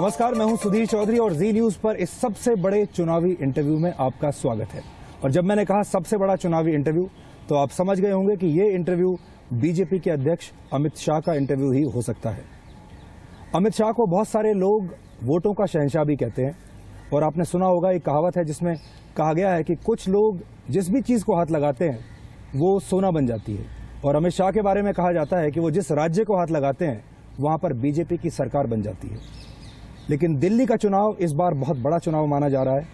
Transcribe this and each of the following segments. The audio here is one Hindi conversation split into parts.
नमस्कार, मैं हूं सुधीर चौधरी और जी न्यूज पर इस सबसे बड़े चुनावी इंटरव्यू में आपका स्वागत है। और जब मैंने कहा सबसे बड़ा चुनावी इंटरव्यू, तो आप समझ गए होंगे कि ये इंटरव्यू बीजेपी के अध्यक्ष अमित शाह का इंटरव्यू ही हो सकता है। अमित शाह को बहुत सारे लोग वोटों का शहंशाह भी कहते हैं और आपने सुना होगा एक कहावत है जिसमें कहा गया है कि कुछ लोग जिस भी चीज को हाथ लगाते हैं वो सोना बन जाती है। और अमित शाह के बारे में कहा जाता है कि वो जिस राज्य को हाथ लगाते हैं वहां पर बीजेपी की सरकार बन जाती है। लेकिन दिल्ली का चुनाव इस बार बहुत बड़ा चुनाव माना जा रहा है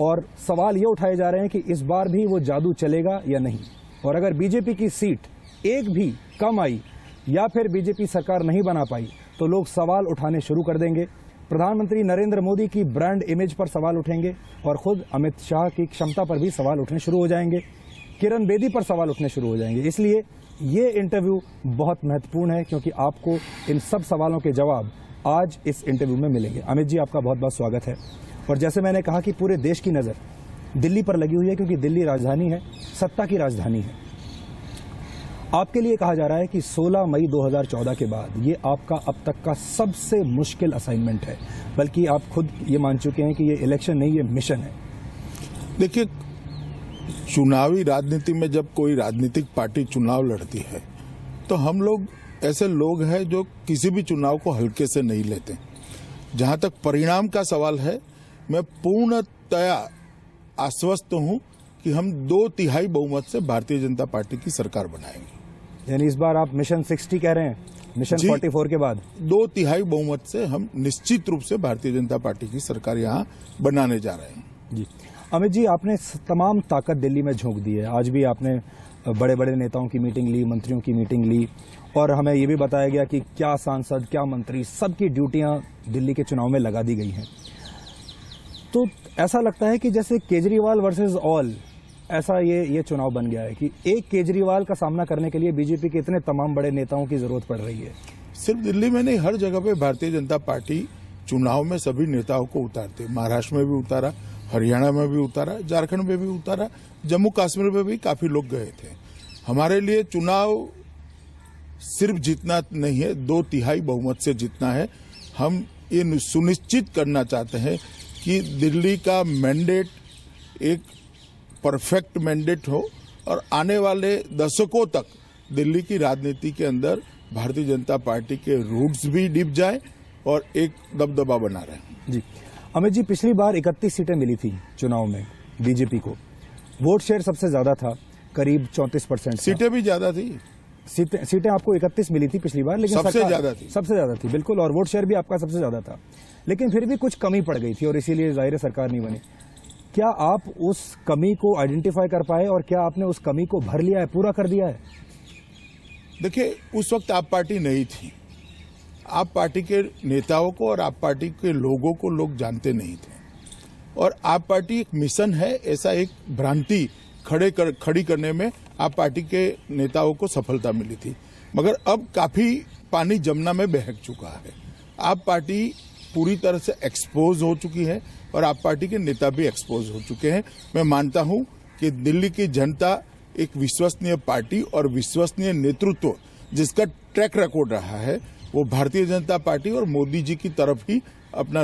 और सवाल ये उठाए जा रहे हैं कि इस बार भी वो जादू चलेगा या नहीं। और अगर बीजेपी की सीट एक भी कम आई या फिर बीजेपी सरकार नहीं बना पाई तो लोग सवाल उठाने शुरू कर देंगे। प्रधानमंत्री नरेंद्र मोदी की ब्रांड इमेज पर सवाल उठेंगे और खुद अमित शाह की क्षमता पर भी सवाल उठने शुरू हो जाएंगे। किरण बेदी पर सवाल उठने शुरू हो जाएंगे। इसलिए ये इंटरव्यू बहुत महत्वपूर्ण है क्योंकि आपको इन सब सवालों के जवाब आज इस इंटरव्यू में मिलेंगे। अमित जी, आपका बहुत बहुत स्वागत है। और जैसे मैंने कहा कि पूरे देश की नजर दिल्ली पर लगी हुई है क्योंकि दिल्ली राजधानी है, सत्ता की राजधानी है। आपके लिए कहा जा रहा है कि 16 मई 2014 के बाद ये आपका अब तक का सबसे मुश्किल असाइनमेंट है, बल्कि आप खुद ये मान चुके हैं कि ये इलेक्शन नहीं, ये मिशन है। देखिए, चुनावी राजनीति में जब कोई राजनीतिक पार्टी चुनाव लड़ती है तो हम लोग ऐसे लोग हैं जो किसी भी चुनाव को हल्के से नहीं लेते। जहां तक परिणाम का सवाल है, मैं पूर्णतया आश्वस्त हूं कि हम 2/3 बहुमत से भारतीय जनता पार्टी की सरकार बनाएंगे। यानी इस बार आप मिशन 60 कह रहे हैं, मिशन 44 के बाद 2/3 बहुमत से हम निश्चित रूप से भारतीय जनता पार्टी की सरकार यहां बनाने जा रहे हैं। जी अमित जी, आपने तमाम ताकत दिल्ली में झोंक दी है। आज भी आपने बड़े बड़े नेताओं की मीटिंग ली, मंत्रियों की मीटिंग ली और हमें ये भी बताया गया कि क्या सांसद, क्या मंत्री, सबकी ड्यूटियां दिल्ली के चुनाव में लगा दी गई हैं। तो ऐसा लगता है कि जैसे केजरीवाल वर्सेस ऑल, ऐसा ये चुनाव बन गया है कि एक केजरीवाल का सामना करने के लिए बीजेपी के इतने तमाम बड़े नेताओं की जरूरत पड़ रही है। सिर्फ दिल्ली में नहीं, हर जगह पे भारतीय जनता पार्टी चुनाव में सभी नेताओं को उतारते। महाराष्ट्र में भी उतारा, हरियाणा में भी उतारा, झारखंड में भी उतारा, जम्मू कश्मीर में भी काफी लोग गए थे। हमारे लिए चुनाव सिर्फ जीतना नहीं है, 2/3 बहुमत से जीतना है। हम ये सुनिश्चित करना चाहते हैं कि दिल्ली का मैंडेट एक परफेक्ट मैंडेट हो और आने वाले दशकों तक दिल्ली की राजनीति के अंदर भारतीय जनता पार्टी के रूट्स भी डिप जाए और एक दबदबा बना रहे। जी अमित जी, पिछली बार 31 सीटें मिली थी चुनाव में बीजेपी को। वोट शेयर सबसे ज्यादा था, करीब 34%। सीटें भी ज्यादा थी। सीटें आपको 31 मिली थी पिछली बार, लेकिन सबसे ज्यादा थी बिल्कुल। और वोट शेयर भी आपका सबसे ज्यादा था, लेकिन फिर भी कुछ कमी पड़ गई थी और इसीलिए जाहिर सरकार नहीं बनी। क्या आप उस कमी को आइडेंटिफाई कर पाए और क्या आपने उस कमी को भर लिया है, पूरा कर दिया है? देखिए, उस वक्त आप पार्टी नहीं थी। आप पार्टी के नेताओं को और आप पार्टी के लोगों को लोग जानते नहीं थे। और आप पार्टी एक मिशन है, ऐसा एक भ्रांति खड़ी करने में आप पार्टी के नेताओं को सफलता मिली थी। मगर अब काफी पानी जमुना में बहक चुका है। आप पार्टी पूरी तरह से एक्सपोज हो चुकी है और आप पार्टी के नेता भी एक्सपोज हो चुके हैं। मैं मानता हूं कि दिल्ली की जनता एक विश्वसनीय पार्टी और विश्वसनीय नेतृत्व जिसका ट्रैक रिकॉर्ड रहा है, वो भारतीय जनता पार्टी और मोदी जी की तरफ ही अपना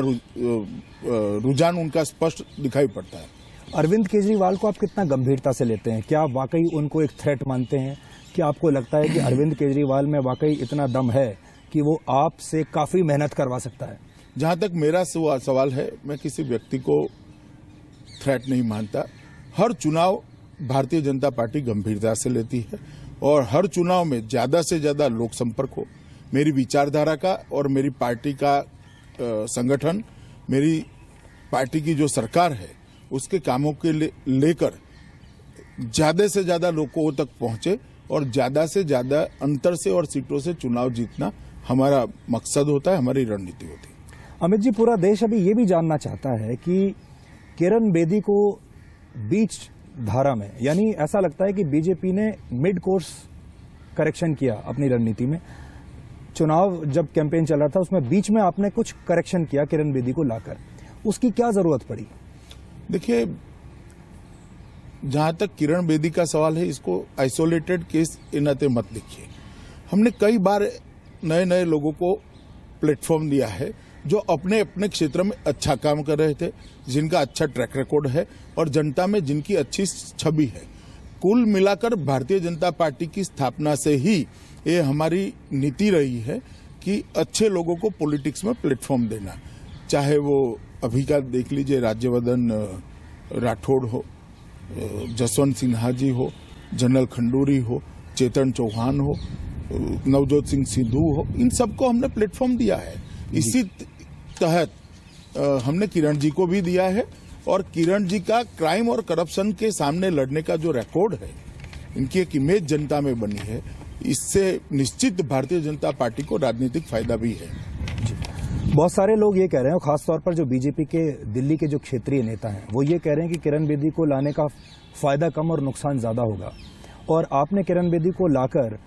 रुझान उनका स्पष्ट दिखाई पड़ता है। अरविंद केजरीवाल को आप कितना गंभीरता से लेते हैं? क्या वाकई उनको एक थ्रेट मानते हैं? क्या आपको लगता है कि अरविंद केजरीवाल में वाकई इतना दम है कि वो आपसे काफी मेहनत करवा सकता है? जहां तक मेरा सवाल है, मैं किसी व्यक्ति को थ्रेट नहीं मानता। हर चुनाव भारतीय जनता पार्टी गंभीरता से लेती है और हर चुनाव में ज्यादा से ज्यादा लोक संपर्क हो। मेरी विचारधारा का और मेरी पार्टी का संगठन, मेरी पार्टी की जो सरकार है, उसके कामों के लेकर ज्यादा से ज्यादा लोगों तक पहुंचे और ज्यादा से ज्यादा अंतर से और सीटों से चुनाव जीतना हमारा मकसद होता है, हमारी रणनीति होती है। अमित जी, पूरा देश अभी ये भी जानना चाहता है कि किरण बेदी को बीच धारा में, यानी ऐसा लगता है कि बीजेपी ने मिड कोर्स करेक्शन किया अपनी रणनीति में। चुनाव जब कैंपेन चल रहा था उसमें बीच में आपने कुछ करेक्शन किया किरण बेदी को लाकर, उसकी क्या जरूरत पड़ी? देखिए, जहां तक किरण बेदी का सवाल है, इसको आइसोलेटेड केस इन नाते मत लिखिए। हमने कई बार नए नए लोगों को प्लेटफॉर्म दिया है जो अपने अपने क्षेत्र में अच्छा काम कर रहे थे, जिनका अच्छा ट्रैक रिकॉर्ड है और जनता में जिनकी अच्छी छवि है। कुल मिलाकर भारतीय जनता पार्टी की स्थापना से ही ये हमारी नीति रही है कि अच्छे लोगों को पॉलिटिक्स में प्लेटफॉर्म देना, चाहे वो अभी का देख लीजिए राज्यवर्धन राठौड़ हो, जसवंत सिन्हा जी हो, जनरल खंडूरी हो, चेतन चौहान हो, नवजोत सिंह सिद्धू हो, इन सबको हमने प्लेटफॉर्म दिया है। इसी तहत हमने किरण जी को भी दिया है और किरण जी का क्राइम और करप्शन के सामने लड़ने का जो रिकॉर्ड है, इनकी एक इमेज जनता में बनी है, इससे निश्चित भारतीय जनता पार्टी को राजनीतिक फायदा भी है। बहुत सारे लोग ये कह रहे हैं, खासतौर पर जो बीजेपी के दिल्ली के जो क्षेत्रीय नेता हैं, वो ये कह रहे हैं कि किरण बेदी को लाने का फायदा कम और नुकसान ज्यादा होगा, और आपने किरण बेदी को लाकर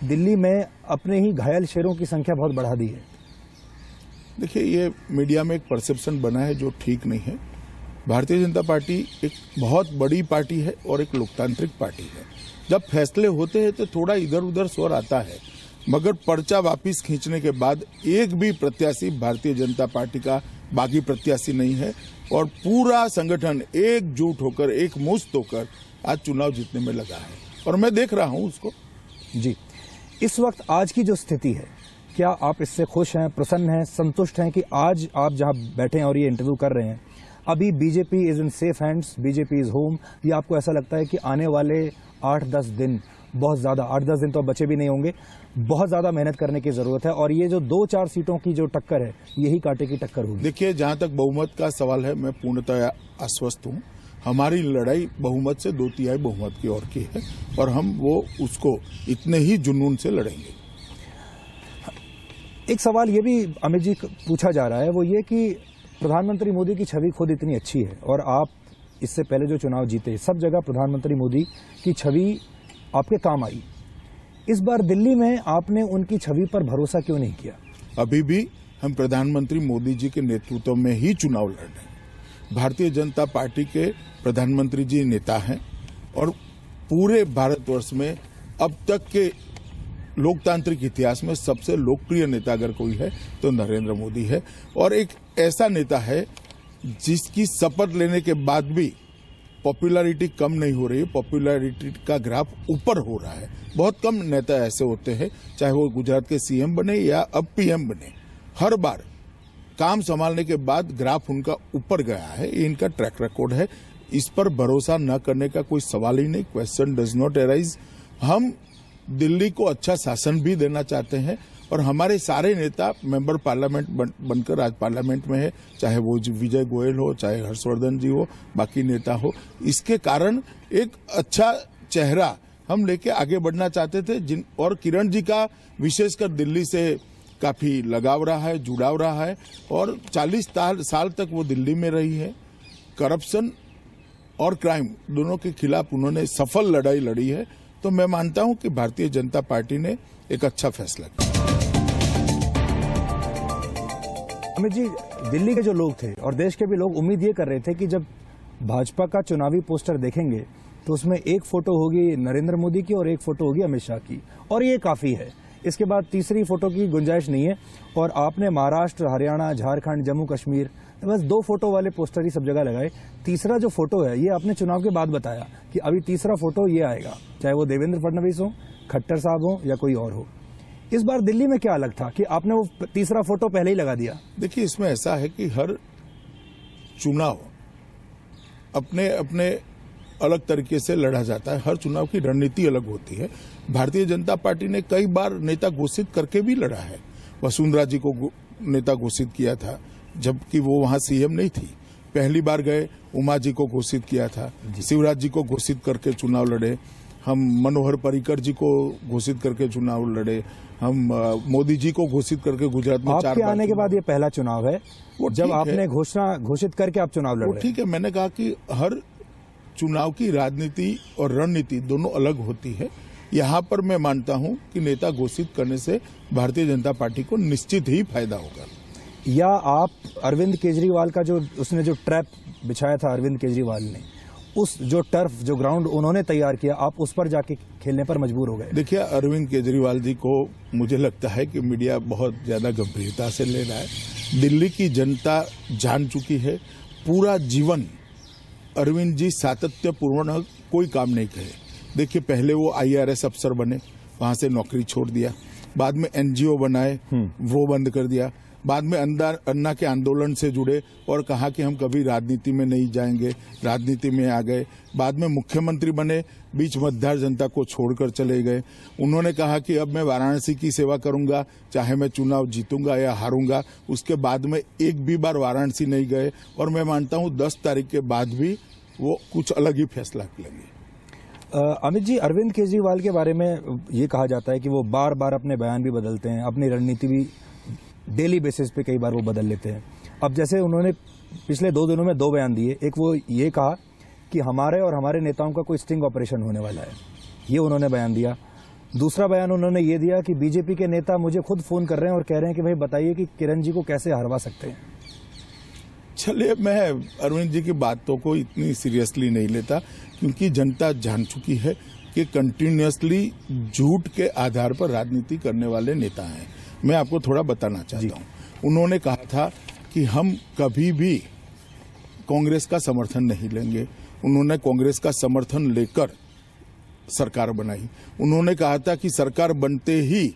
दिल्ली में अपने ही घायल शेरों की संख्या बहुत बढ़ा दी है। देखिए, ये मीडिया में एक परसेप्शन बना है जो ठीक नहीं है। भारतीय जनता पार्टी एक बहुत बड़ी पार्टी है और एक लोकतांत्रिक पार्टी है। जब फैसले होते हैं तो थोड़ा इधर उधर स्वर आता है, मगर पर्चा वापस खींचने के बाद एक भी प्रत्याशी भारतीय जनता पार्टी का बागी प्रत्याशी नहीं है और पूरा संगठन एकजुट होकर, एक मुश्त होकर आज चुनाव जीतने में लगा है और मैं देख रहा हूं उसको। जी, इस वक्त आज की जो स्थिति है, क्या आप इससे खुश हैं, प्रसन्न हैं, संतुष्ट हैं कि आज आप जहां बैठे हैं और ये इंटरव्यू कर रहे हैं, अभी BJP is in safe hands, BJP is home, या आपको ऐसा लगता है कि आने वाले 8-10 दिन बहुत ज्यादा, 8-10 दिन तो बचे भी नहीं होंगे, बहुत ज्यादा मेहनत करने की जरूरत है और ये जो 2-4 सीटों की जो टक्कर है, यही कांटे की टक्कर होगी? देखिए, जहां तक बहुमत का सवाल है, मैं पूर्णतः आश्वस्त हूं। हमारी लड़ाई बहुमत से 2/3 बहुमत की ओर की है और हम वो उसको इतने ही जुनून से लड़ेंगे। एक सवाल ये भी अमित जी पूछा जा रहा है, वो ये कि प्रधानमंत्री मोदी की छवि खुद इतनी अच्छी है और आप इससे पहले जो चुनाव जीते, सब जगह प्रधानमंत्री मोदी की छवि आपके काम आई। इस बार दिल्ली में आपने उनकी छवि पर भरोसा क्यों नहीं किया? अभी भी हम प्रधानमंत्री मोदी जी के नेतृत्व में ही चुनाव लड़ रहे हैं। भारतीय जनता पार्टी के प्रधानमंत्री जी नेता हैं और पूरे भारतवर्ष में अब तक के लोकतांत्रिक इतिहास में सबसे लोकप्रिय नेता अगर कोई है तो नरेंद्र मोदी है और एक ऐसा नेता है जिसकी शपथ लेने के बाद भी पॉपुलैरिटी कम नहीं हो रही है, पॉपुलैरिटी का ग्राफ ऊपर हो रहा है। बहुत कम नेता ऐसे होते हैं, चाहे वो गुजरात के सीएम बने या अब पीएम बने, हर बार काम संभालने के बाद ग्राफ उनका ऊपर गया है। ये इनका ट्रैक रिकॉर्ड है, इस पर भरोसा न करने का कोई सवाल ही नहीं, क्वेश्चन डज नॉट अराइज। हम दिल्ली को अच्छा शासन भी देना चाहते हैं और हमारे सारे नेता मेंबर पार्लियामेंट बनकर आज पार्लियामेंट में है, चाहे वो विजय गोयल हो, चाहे हर्षवर्धन जी हो, बाकी नेता हो। इसके कारण एक अच्छा चेहरा हम लेके आगे बढ़ना चाहते थे और किरण जी का विशेषकर दिल्ली से काफी लगाव रहा है, जुड़ाव रहा है और 40 साल तक वो दिल्ली में रही है। करप्शन और क्राइम दोनों के खिलाफ उन्होंने सफल लड़ाई लड़ी है, तो मैं मानता हूं कि भारतीय जनता पार्टी ने एक अच्छा फैसला किया। अमित जी, दिल्ली के जो लोग थे और देश के भी लोग उम्मीद ये कर रहे थे कि जब भाजपा का चुनावी पोस्टर देखेंगे तो उसमें एक फोटो होगी नरेंद्र मोदी की और एक फोटो होगी अमित शाह की, और ये काफी है। इसके बाद तीसरी फोटो की गुंजाइश नहीं है और आपने महाराष्ट्र, हरियाणा, झारखंड, जम्मू कश्मीर बस 2 फोटो वाले पोस्टर ही सब जगह लगाए। तीसरा जो फोटो है, ये आपने चुनाव के बाद बताया कि अभी तीसरा फोटो ये आएगा, चाहे वो देवेंद्र फडणवीस हो, खट्टर साहब हो या कोई और हो। इस बार दिल्ली में क्या अलग था कि आपने वो तीसरा फोटो पहले ही लगा दिया? देखिए, इसमें ऐसा है कि हर चुनाव अपने अपने अलग तरीके से लड़ा जाता है, हर चुनाव की रणनीति अलग होती है। भारतीय जनता पार्टी ने कई बार नेता घोषित करके भी लड़ा है। वसुंधरा जी को नेता घोषित किया था जबकि वो वहां सीएम नहीं थी। पहली बार गए, उमा जी को घोषित किया था, शिवराज जी को घोषित करके चुनाव लड़े, हम मनोहर पर्रिकर जी को घोषित करके चुनाव लड़े, हम मोदी जी को घोषित करके गुजरात में 4 बार। आपके आने के बाद ये पहला चुनाव है जब आपने घोषणा घोषित करके आप चुनाव लड़ रहे हैं। ठीक है, मैंने कहा कि हर चुनाव की राजनीति और रणनीति दोनों अलग होती है। यहाँ पर मैं मानता हूँ कि नेता घोषित करने से भारतीय जनता पार्टी को निश्चित ही फायदा होगा। या आप अरविंद केजरीवाल का उसने जो ट्रैप बिछाया था अरविंद केजरीवाल ने, उस जो टर्फ, जो ग्राउंड उन्होंने तैयार किया, आप उस पर जाके खेलने पर मजबूर हो गए? देखिए, अरविंद केजरीवाल जी को मुझे लगता है कि मीडिया बहुत ज्यादा गंभीरता से ले रहा है। दिल्ली की जनता जान चुकी है। पूरा जीवन अरविंद जी सातत्यपूर्ण कोई काम नहीं करे। देखिए, पहले वो IRS अफसर बने, वहां से नौकरी छोड़ दिया। बाद में NGO बनाए, वो बंद कर दिया। बाद में अन्ना के आंदोलन से जुड़े और कहा कि हम कभी राजनीति में नहीं जाएंगे, राजनीति में आ गए। बाद में मुख्यमंत्री बने, बीच मध्यम जनता को छोड़कर चले गए। उन्होंने कहा कि अब मैं वाराणसी की सेवा करूंगा, चाहे मैं चुनाव जीतूंगा या हारूंगा। उसके बाद में एक भी बार वाराणसी नहीं गए और मैं मानता हूं 10 तारीख के बाद भी वो कुछ अलग ही फैसला लेंगे। अमित जी, अरविंद केजरीवाल के बारे में ये कहा जाता है कि वो बार बार अपने बयान भी बदलते हैं, अपनी रणनीति भी डेली बेसिस पे कई बार वो बदल लेते हैं। अब जैसे उन्होंने पिछले 2 दिनों में 2 बयान दिए। एक वो ये कहा कि हमारे और हमारे नेताओं का कोई स्टिंग ऑपरेशन होने वाला है, ये उन्होंने बयान दिया। दूसरा बयान उन्होंने ये दिया कि बीजेपी के नेता मुझे खुद फोन कर रहे हैं और कह रहे हैं कि भाई बताइए कि किरण जी को कैसे हरवा सकते हैं। चलिए, मैं अरविंद जी की बातों को इतनी सीरियसली नहीं लेता, क्योंकि जनता जान चुकी है कि कंटिन्यूअसली झूठ के आधार पर राजनीति करने वाले नेता हैं। मैं आपको थोड़ा बताना चाहता हूं। उन्होंने कहा था कि हम कभी भी कांग्रेस का समर्थन नहीं लेंगे। उन्होंने कांग्रेस का समर्थन लेकर सरकार बनाई। उन्होंने कहा था कि सरकार बनते ही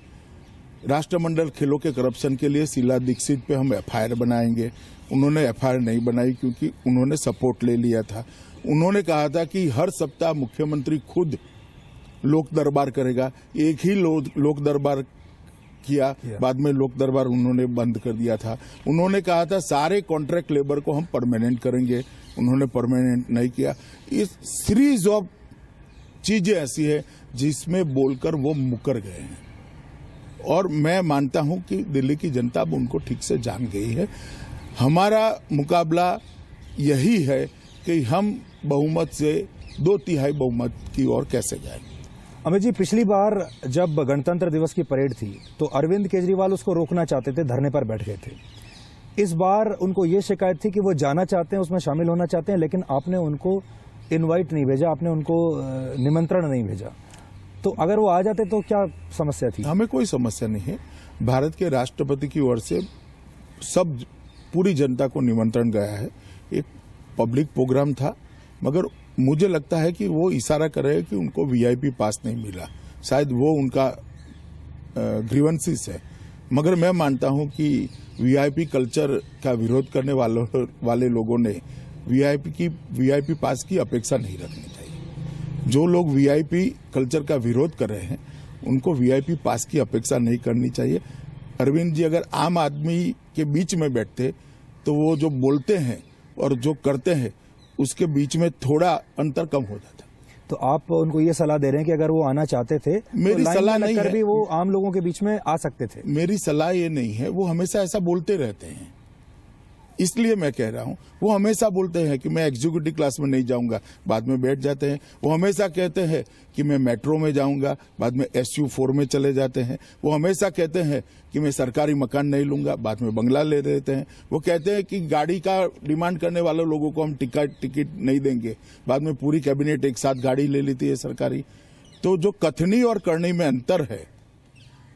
राष्ट्रमंडल खेलों के करप्शन के लिए शीला दीक्षित पे हम FIR बनाएंगे। उन्होंने FIR नहीं बनाई क्योंकि उन्होंने सपोर्ट ले लिया था। उन्होंने कहा था कि हर सप्ताह मुख्यमंत्री खुद लोक दरबार करेगा। एक ही लोक दरबार किया, बाद में लोक दरबार उन्होंने बंद कर दिया था। उन्होंने कहा था सारे कॉन्ट्रैक्ट लेबर को हम परमानेंट करेंगे, उन्होंने परमानेंट नहीं किया। इस सीरीज ऑफ चीजें ऐसी है जिसमें बोलकर वो मुकर गए हैं और मैं मानता हूं कि दिल्ली की जनता अब उनको ठीक से जान गई है। हमारा मुकाबला यही है कि हम बहुमत से 2/3 बहुमत की ओर कैसे जाएं। अमित जी, पिछली बार जब गणतंत्र दिवस की परेड थी तो अरविंद केजरीवाल उसको रोकना चाहते थे, धरने पर बैठ गए थे। इस बार उनको ये शिकायत थी कि वो जाना चाहते हैं, उसमें शामिल होना चाहते हैं, लेकिन आपने उनको इनवाइट नहीं भेजा, आपने उनको निमंत्रण नहीं भेजा। तो अगर वो आ जाते तो क्या समस्या थी? हमें कोई समस्या नहीं है। भारत के राष्ट्रपति की ओर से सब पूरी जनता को निमंत्रण गया है। एक पब्लिक प्रोग्राम था, मगर मुझे लगता है कि वो इशारा कर रहे हैं कि उनको VIP पास नहीं मिला। शायद वो उनका ग्रीवेंसेस है, मगर मैं मानता हूं कि VIP कल्चर का विरोध करने वाले लोगों ने VIP पास की अपेक्षा नहीं रखनी चाहिए। जो लोग VIP कल्चर का विरोध कर रहे हैं उनको VIP पास की अपेक्षा नहीं करनी चाहिए। अरविंद जी अगर आम आदमी के बीच में बैठते तो वो जो बोलते हैं और जो करते हैं उसके बीच में थोड़ा अंतर कम हो जाता। तो आप उनको ये सलाह दे रहे हैं कि अगर वो आना चाहते थे मेरी तो सलाह नहीं है, भी वो आम लोगों के बीच में आ सकते थे। मेरी सलाह ये नहीं है, वो हमेशा ऐसा बोलते रहते हैं, इसलिए मैं कह रहा हूं। वो हमेशा बोलते हैं कि मैं एग्जीक्यूटिव क्लास में नहीं जाऊंगा, बाद में बैठ जाते हैं। वो हमेशा कहते हैं कि मैं मेट्रो में जाऊंगा, बाद में SU4 में चले जाते हैं। वो हमेशा कहते हैं कि मैं सरकारी मकान नहीं लूंगा, बाद में बंगला ले लेते हैं। वो कहते हैं कि गाड़ी का डिमांड करने वाले लोगों को हम टिकट नहीं देंगे, बाद में पूरी कैबिनेट एक साथ गाड़ी ले लेती है सरकारी। तो जो कथनी और करनी में अंतर है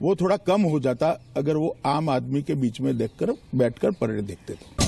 वो थोड़ा कम हो जाता अगर वो आम आदमी के बीच में बैठकर परेड देखते थे।